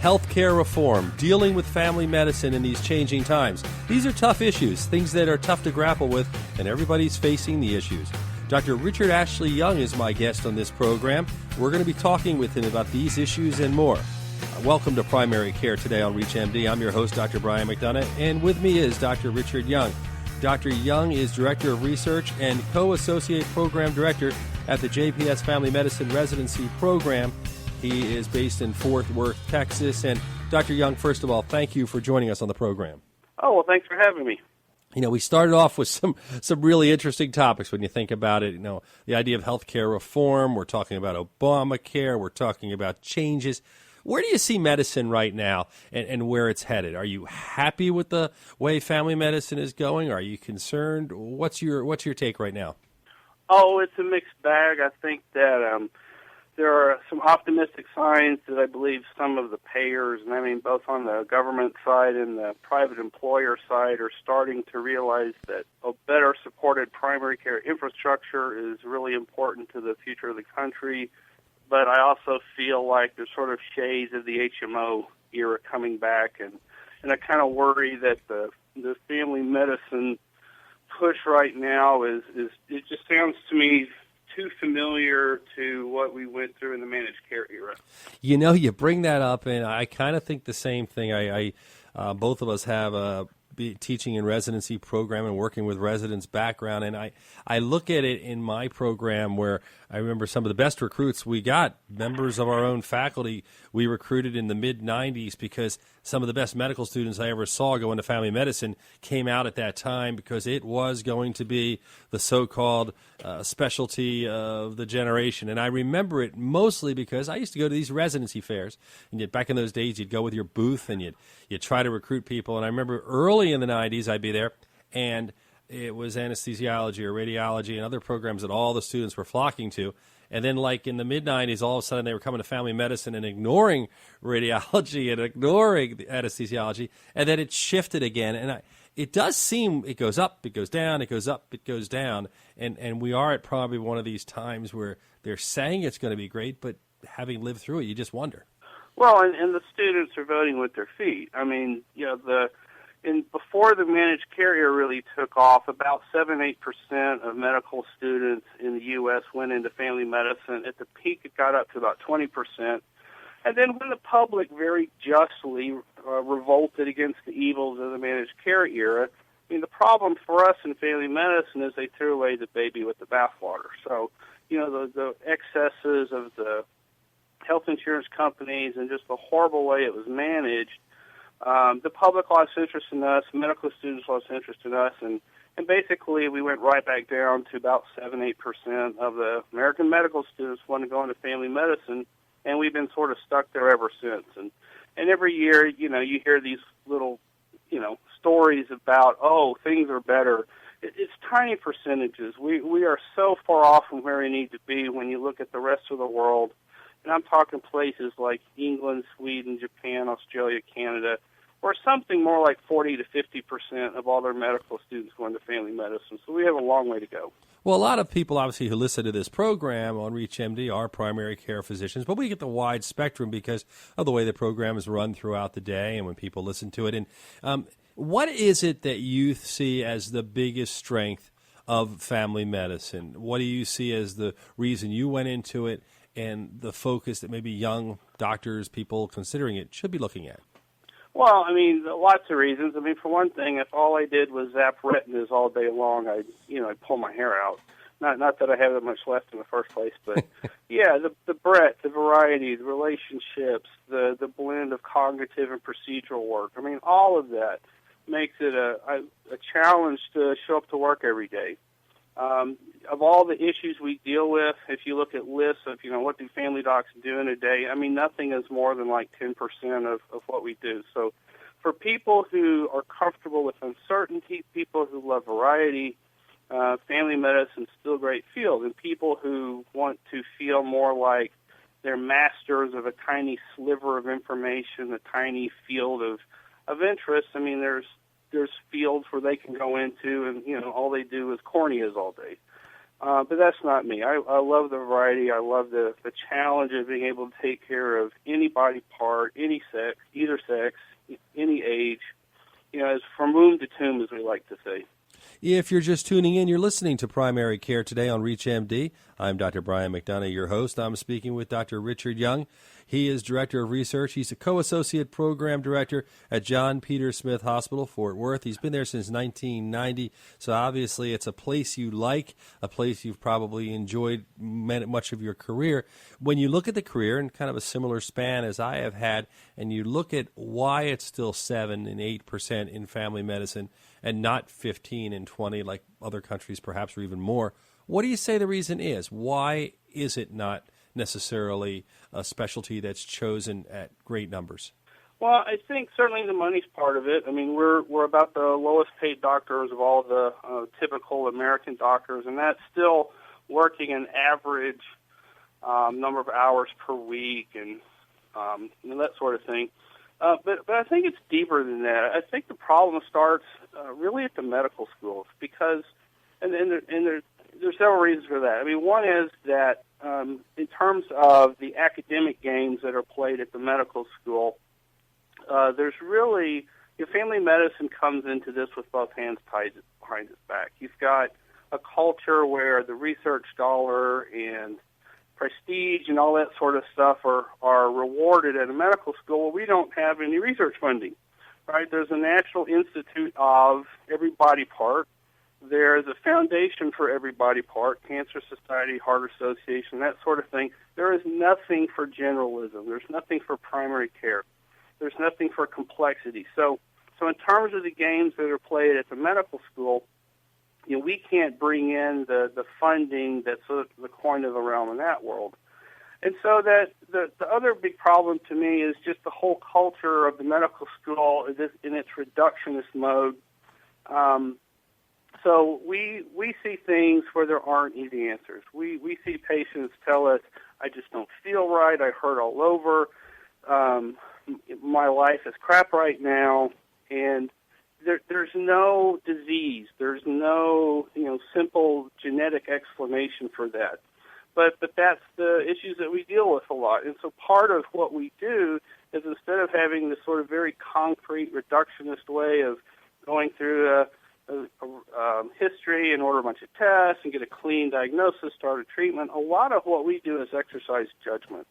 Healthcare reform, dealing with family medicine in these changing times. These are tough issues, things that are tough to grapple with, and everybody's facing the issues. Dr. Richard Ashley Young is my guest on this program. We're going to be talking with him about these issues and more. Welcome to Primary Care today on ReachMD. I'm your host, Dr. Brian McDonough, and with me is Dr. Richard Young. Dr. Young is Director of Research and Co-Associate Program Director at the JPS Family Medicine Residency Program. He is based in Fort Worth, Texas. And Dr. Young, first of all, thank you for joining us on the program. Oh, well, thanks for having me. You know, we started off with some really interesting topics when you think about it. You know, the idea of healthcare reform. We're talking about Obamacare. We're talking about changes. Where do you see medicine right now and where it's headed? Are you happy with the way family medicine is going? Are you concerned? What's your take right now? Oh, it's a mixed bag. I think that there are some optimistic signs that I believe some of the payers, and I mean both on the government side and the private employer side, are starting to realize that a better supported primary care infrastructure is really important to the future of the country. But I also feel like there's sort of shades of the HMO era coming back, and I kind of worry that the family medicine push right now is it just sounds to me too familiar to what we went through in the managed care era. You know, you bring that up, and I kind of think the same thing. I both of us have a teaching and residency program and working with residents background, and I look at it in my program where I remember some of the best recruits we got, members of our own faculty, we recruited in the mid-'90s because some of the best medical students I ever saw go into family medicine came out at that time because it was going to be the so-called specialty of the generation. And I remember it mostly because I used to go to these residency fairs, and back in those days you'd go with your booth and you'd try to recruit people. And I remember early in the 90s I'd be there, and it was anesthesiology or radiology and other programs that all the students were flocking to. And then like in the mid-'90s, all of a sudden they were coming to family medicine and ignoring radiology and ignoring the anesthesiology. And then it shifted again. And it does seem it goes up, it goes down, it goes up, it goes down. And we are at probably one of these times where they're saying it's going to be great, but having lived through it, you just wonder. Well, and the students are voting with their feet. I mean, you know, before the managed care era really took off, about 7-8% of medical students in the U.S. went into family medicine. At the peak, it got up to about 20%. And then when the public very justly revolted against the evils of the managed care era, I mean, the problem for us in family medicine is they threw away the baby with the bathwater. So, you know, the excesses of the health insurance companies and just the horrible way it was managed, the public lost interest in us, medical students lost interest in us, and basically we went right back down to about 7-8% of the American medical students wanting to go into family medicine, and we've been sort of stuck there ever since. And every year, you know, you hear these little, you know, stories about, oh, things are better. It's tiny percentages. We are so far off from where we need to be when you look at the rest of the world. And I'm talking places like England, Sweden, Japan, Australia, Canada, where something more like 40 to 50% of all their medical students go into family medicine. So we have a long way to go. Well, a lot of people, obviously, who listen to this program on ReachMD are primary care physicians, but we get the wide spectrum because of the way the program is run throughout the day and when people listen to it. And what is it that you see as the biggest strength of family medicine? What do you see as the reason you went into it and the focus that maybe young doctors, people considering it, should be looking at? Well, I mean, lots of reasons. I mean, for one thing, if all I did was zap retinas all day long, I'd pull my hair out. Not that I have that much left in the first place, but yeah, the breadth, the variety, the relationships, the blend of cognitive and procedural work. I mean, all of that makes it a challenge to show up to work every day. Of all the issues we deal with, if you look at lists of, you know, what do family docs do in a day, I mean, nothing is more than like 10% of what we do. So for people who are comfortable with uncertainty, people who love variety, family medicine is still a great field. And people who want to feel more like they're masters of a tiny sliver of information, a tiny field of interest, I mean, there's fields where they can go into and, you know, all they do is corneas all day. But that's not me. I love the variety. I love the challenge of being able to take care of any body part, any sex, either sex, any age, as from womb to tomb, as we like to say. If you're just tuning in, you're listening to Primary Care Today on ReachMD. I'm Dr. Brian McDonough, your host. I'm speaking with Dr. Richard Young. He is Director of Research. He's a Co-Associate Program Director at John Peter Smith Hospital, Fort Worth. He's been there since 1990, so obviously it's a place you like, a place you've probably enjoyed much of your career. When you look at the career in kind of a similar span as I have had, and you look at why it's still 7 and 8% in family medicine and not 15 and 20 like other countries perhaps, or even more, what do you say the reason is? Why is it not necessarily a specialty that's chosen at great numbers? Well, I think certainly the money's part of it. I mean, we're about the lowest paid doctors of all the typical American doctors, and that's still working an average number of hours per week and that sort of thing. But I think it's deeper than that. I think the problem starts really at the medical schools because, and there's several reasons for that. I mean, one is that in terms of the academic games that are played at the medical school, there's really, family medicine comes into this with both hands tied behind its back. You've got a culture where the research dollar and prestige and all that sort of stuff are rewarded at a medical school. We don't have any research funding, right? There's a National Institute of every body part. There's a foundation for every body part, Cancer Society, Heart Association, that sort of thing. There is nothing for generalism. There's nothing for primary care. There's nothing for complexity. So in terms of the games that are played at the medical school, we can't bring in the funding that's sort of the coin of the realm in that world. And so that the other big problem to me is just the whole culture of the medical school in its reductionist mode. So we see things where there aren't easy answers. We see patients tell us, I just don't feel right, I hurt all over, my life is crap right now, and there's no disease, there's no simple genetic explanation for that. But that's the issues that we deal with a lot. And so part of what we do is instead of having this sort of very concrete reductionist way of going through a history and order a bunch of tests and get a clean diagnosis, start a treatment, a lot of what we do is exercise judgment.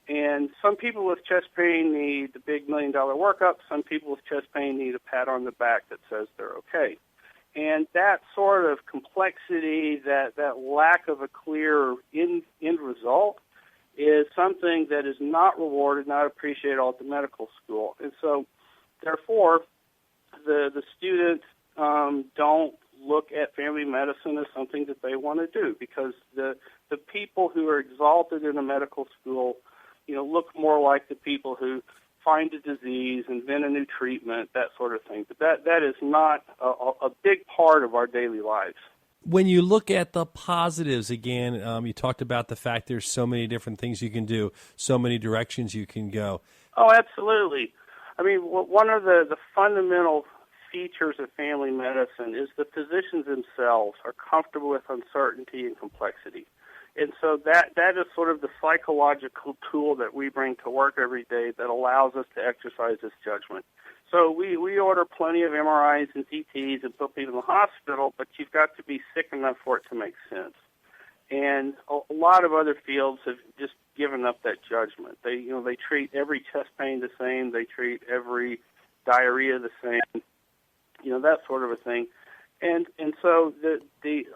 And some people with chest pain need the big $1 million workup. Some people with chest pain need a pat on the back that says they're okay. And that sort of complexity, that lack of a clear end result is something that is not rewarded, not appreciated all at the medical school. And so, therefore, the students don't look at family medicine as something that they want to do because the people who are exalted in a medical school look more like the people who find a disease, invent a new treatment, that sort of thing. But that is not a big part of our daily lives. When you look at the positives, again, you talked about the fact there's so many different things you can do, so many directions you can go. Oh, absolutely. I mean, one of the fundamental features of family medicine is the physicians themselves are comfortable with uncertainty and complexity. And so that is sort of the psychological tool that we bring to work every day that allows us to exercise this judgment. So we order plenty of MRIs and CTs and put people in the hospital, but you've got to be sick enough for it to make sense. And a lot of other fields have just given up that judgment. They treat every chest pain the same. They treat every diarrhea the same. That sort of a thing. And so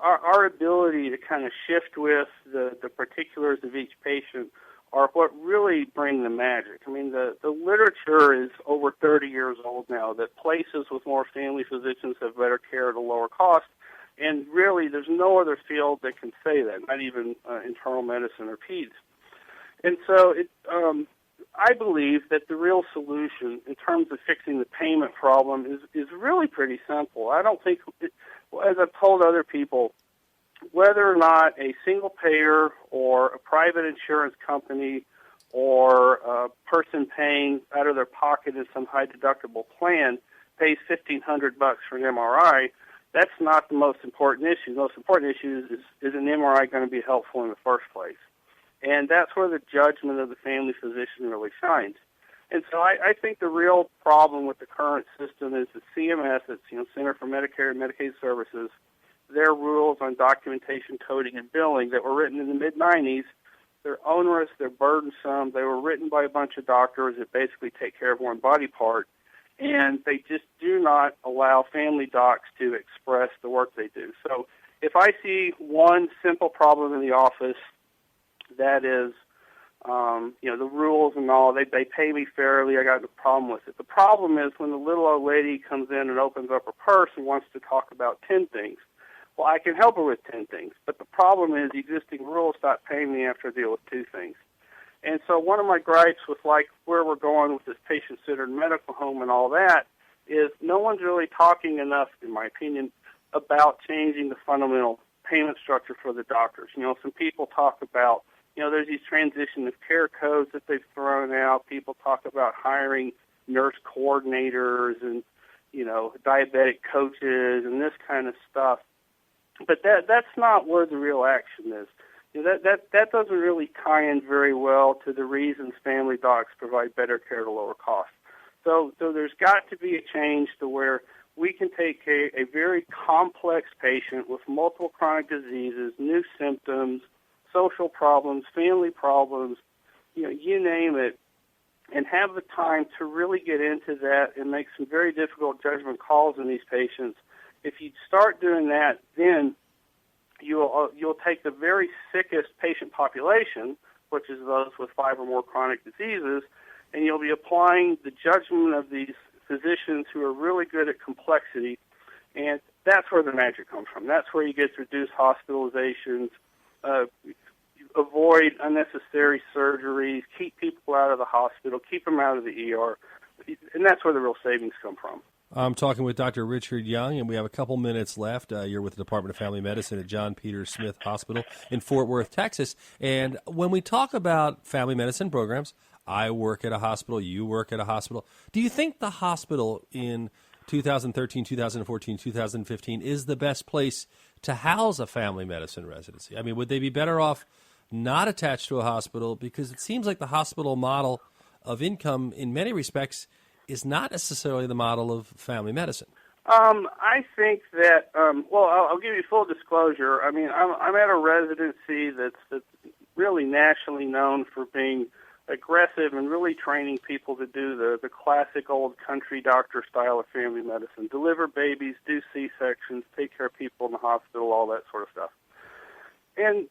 our ability to kind of shift with the particulars of each patient are what really bring the magic. I mean, the literature is over 30 years old now that places with more family physicians have better care at a lower cost. And really, there's no other field that can say that, not even internal medicine or peds. And so I believe that the real solution in terms of fixing the payment problem is really pretty simple. I don't think, as I've told other people, whether or not a single payer or a private insurance company or a person paying out of their pocket in some high deductible plan pays $1,500 for an MRI, That's not the most important issue. The most important issue is an MRI going to be helpful in the first place? And that's where the judgment of the family physician really shines. And so I think the real problem with the current system is the CMS, it's Center for Medicare and Medicaid Services, their rules on documentation, coding, and billing that were written in the mid-'90s. They're onerous, they're burdensome, they were written by a bunch of doctors that basically take care of one body part, and they just do not allow family docs to express the work they do. So if I see one simple problem in the office, that is, the rules and all, they pay me fairly, I got no problem with it. The problem is when the little old lady comes in and opens up her purse and wants to talk about 10 things. Well, I can help her with 10 things, but the problem is the existing rules stop paying me after I deal with 2 things. And so one of my gripes with where we're going with this patient-centered medical home and all that is no one's really talking enough, in my opinion, about changing the fundamental payment structure for the doctors. Some people talk about, there's these transition of care codes that they've thrown out. People talk about hiring nurse coordinators and, diabetic coaches and this kind of stuff. But that's not where the real action is. That doesn't really tie in very well to the reasons family docs provide better care at a lower cost. So there's got to be a change to where we can take a very complex patient with multiple chronic diseases, new symptoms, social problems, family problems, you name it, and have the time to really get into that and make some very difficult judgment calls on these patients. If you start doing that, then you'll take the very sickest patient population, which is those with 5 or more chronic diseases, and you'll be applying the judgment of these physicians who are really good at complexity, and that's where the magic comes from. That's where you get to reduce hospitalizations, avoid unnecessary surgeries, keep people out of the hospital, keep them out of the ER, and that's where the real savings come from. I'm talking with Dr. Richard Young, and we have a couple minutes left. You're with the Department of Family Medicine at John Peter Smith Hospital in Fort Worth, Texas. And when we talk about family medicine programs, I work at a hospital, you work at a hospital. Do you think the hospital in 2013, 2014, 2015 is the best place to house a family medicine residency? I mean, would they be better off not attached to a hospital? Because it seems like the hospital model of income in many respects is not necessarily the model of family medicine. I think that, I'll give you full disclosure. I mean, I'm at a residency that's really nationally known for being aggressive and really training people to do the classic old country doctor style of family medicine, deliver babies, do C-sections, take care of people in the hospital, all that sort of stuff. And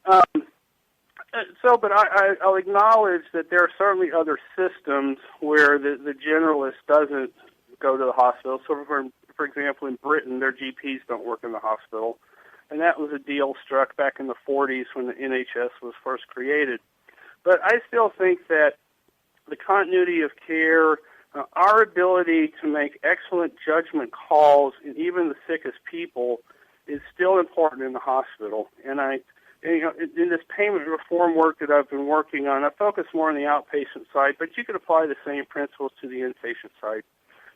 but I'll acknowledge that there are certainly other systems where the generalist doesn't go to the hospital. So, for example, in Britain, their GPs don't work in the hospital. And that was a deal struck back in the 40s when the NHS was first created. But I still think that the continuity of care, our ability to make excellent judgment calls in even the sickest people is still important in the hospital. And in this payment reform work that I've been working on, I focus more on the outpatient side, but you could apply the same principles to the inpatient side.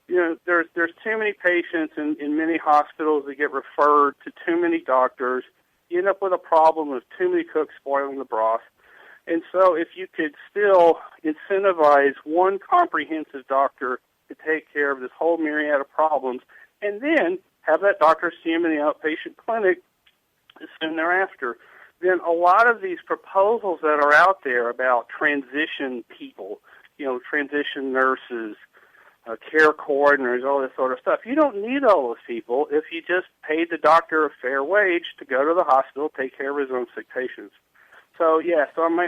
There's too many patients in many hospitals that get referred to too many doctors. You end up with a problem of too many cooks spoiling the broth. And so if you could still incentivize one comprehensive doctor to take care of this whole myriad of problems, and then have that doctor see him in the outpatient clinic soon thereafter, then a lot of these proposals that are out there about transition people, transition nurses, care coordinators, all this sort of stuff, you don't need all those people if you just paid the doctor a fair wage to go to the hospital, take care of his own sick patients. So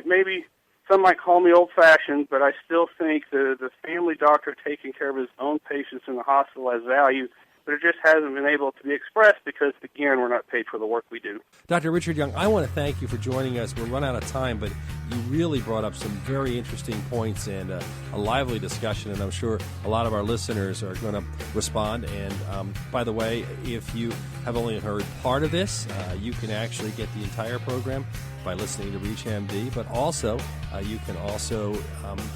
maybe some might call me old-fashioned, but I still think the family doctor taking care of his own patients in the hospital has value, but it just hasn't been able to be expressed because, again, we're not paid for the work we do. Dr. Richard Young, I want to thank you for joining us. We'll run out of time, but you really brought up some very interesting points and a lively discussion, and I'm sure a lot of our listeners are going to respond. And by the way, if you have only heard part of this, you can actually get the entire program by listening to ReachMD, but also you can also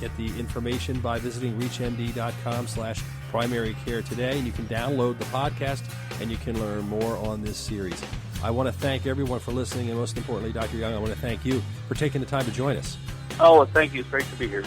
get the information by visiting reachmd.com/primary care today, and you can download the podcast and you can learn more on this series. I want to thank everyone for listening, and most importantly, Dr. Young, I want to thank you for taking the time to join us. Oh, well, thank you. It's great to be here.